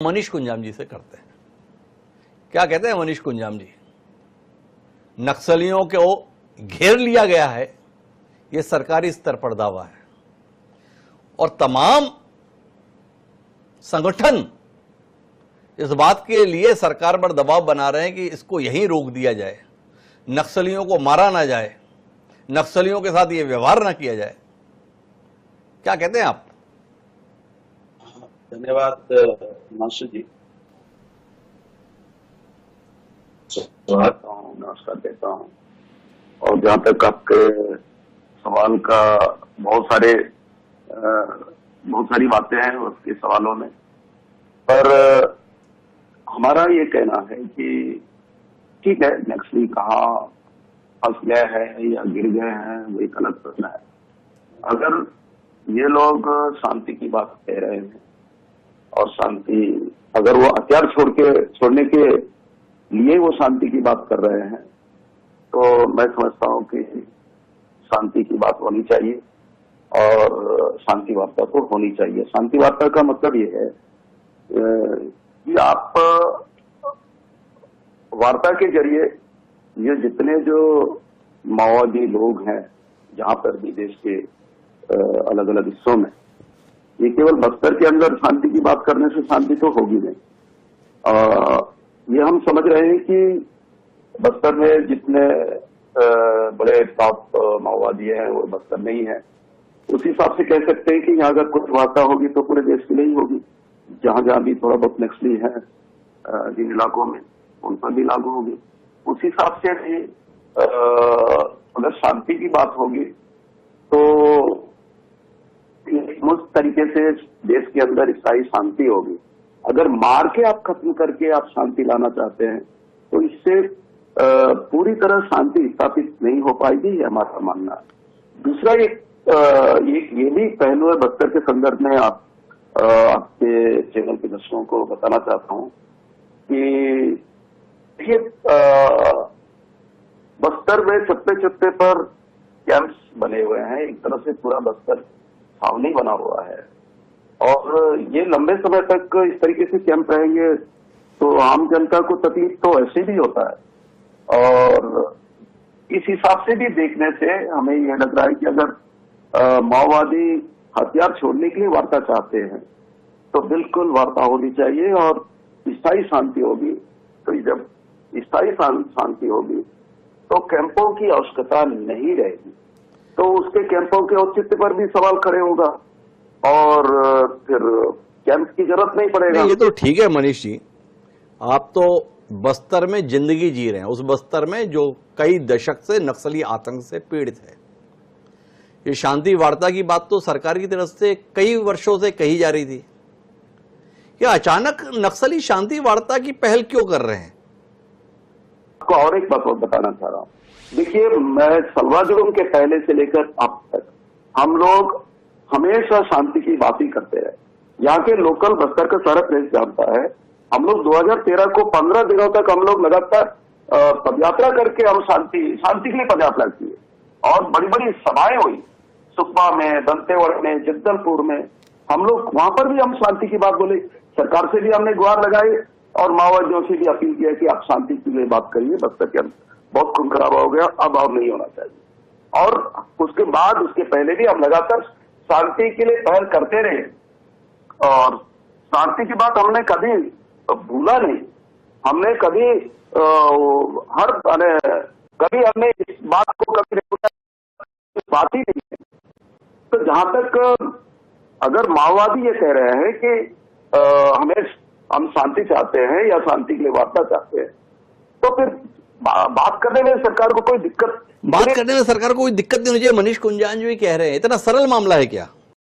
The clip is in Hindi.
मनीष कुंजाम जी से करते हैं। क्या कहते हैं मनीष कुंजाम जी? नक्सलियों को घेर लिया गया है, यह सरकारी स्तर पर दावा है और तमाम संगठन इस बात के लिए सरकार पर दबाव बना रहे हैं कि इसको यहीं रोक दिया जाए, नक्सलियों को मारा ना जाए, नक्सलियों के साथ ये व्यवहार ना किया जाए। क्या कहते हैं आप? धन्यवाद मास्टर जी। नमस्कार देता हूँ। और जहाँ तक आपके सवाल का बहुत सारी बातें हैं उसके सवालों में, पर हमारा ये कहना है कि ठीक है, नक्सली कहाँ फंस गए हैं या गिर गए हैं वो एक अलग प्रश्न है। अगर ये लोग शांति की बात कह रहे हैं और शांति, अगर वो हथियार छोड़ने के लिए वो शांति की बात कर रहे हैं, तो मैं समझता हूं कि शांति की बात होनी चाहिए और शांति वार्ता तो होनी चाहिए। शांति वार्ता का मतलब ये है कि आप वार्ता के जरिए ये जितने जो माओवादी लोग हैं जहां पर भी देश के अलग अलग हिस्सों में, ये केवल बस्तर के अंदर शांति की बात करने से शांति तो होगी नहीं। ये हम समझ रहे हैं कि बस्तर में जितने बड़े टॉप माओवादी हैं वो बस्तर में ही है। उस हिसाब से कह सकते हैं कि यहाँ अगर कुछ वार्ता होगी तो पूरे देश के लिए ही होगी। जहां जहां भी थोड़ा बहुत नक्सली है जिन इलाकों में, उन पर भी लागू होगी। उस हिसाब से भी अगर शांति की बात होगी तो उस तरीके से देश के अंदर स्थायी शांति होगी। अगर मार के आप खत्म करके आप शांति लाना चाहते हैं तो इससे पूरी तरह शांति स्थापित नहीं हो पाएगी, ये हमारा मानना है। दूसरा ये भी पहलू है बस्तर के संदर्भ में, आपके चैनल के दर्शकों को बताना चाहता हूं कि ये बस्तर में चप्पे पर कैंप्स बने हुए हैं। एक तरह से पूरा बस्तर छावनी बना हुआ है और ये लंबे समय तक इस तरीके से कैंप रहेंगे तो आम जनता को तकलीफ तो ऐसे भी होता है। और इस हिसाब से भी देखने से हमें यह लग रहा है कि अगर माओवादी हथियार छोड़ने के लिए वार्ता चाहते हैं तो बिल्कुल वार्ता होनी चाहिए और स्थायी शांति होगी। तो जब स्थायी शांति होगी तो कैंपों की आवश्यकता नहीं रहेगी, तो उसके कैंपों के औचित्य पर भी सवाल खड़े होगा और फिर कैंप की जरूरत नहीं पड़ेगा। ये तो ठीक है मनीष जी, आप तो बस्तर में जिंदगी जी रहे हैं, उस बस्तर में जो कई दशक से नक्सली आतंक से पीड़ित है। ये शांति वार्ता की बात तो सरकार की तरफ से कई वर्षों से कही जा रही थी। ये अचानक नक्सली शांति वार्ता की पहल क्यों कर रहे हैं? आपको और एक बात बताना चाह रहा हूं। देखिए, मैं सलवा जुर्म के पहले से लेकर अब तक हम लोग हमेशा शांति की बात ही करते रहे। यहाँ के लोकल बस्तर का सारा प्रेस जानता है, हम लोग 2013 को 15 दिनों तक हम लोग लगातार पदयात्रा करके हम शांति के लिए पदयात्रा किए और बड़ी बड़ी सभाएं हुई सुकमा में, दंतेवाड़ा में, जगदलपुर में। हम लोग वहां पर भी हम शांति की बात बोले, सरकार से भी हमने गुहार लगाई और माओवादियों से भी अपील किया कि आप शांति के लिए बात करिए। बस्तर के अंदर बहुत खून खराबा हो गया, अब और नहीं होना चाहिए। और उसके बाद उसके पहले भी हम लगातार शांति के लिए पहल करते रहे और शांति की बात हमने कभी भूला नहीं। हमने कभी कभी हमने इस बात को कभी नहीं, बात ही नहीं है। तो जहां तक अगर माओवादी ये कह रहे हैं कि हम शांति चाहते हैं या शांति के लिए वार्ता चाहते हैं, तो फिर बात करने में सरकार को कोई दिक्कत नहीं होनी चाहिए। मनीष कुंजाम जी कह रहे हैं, इतना सरल मामला है क्या?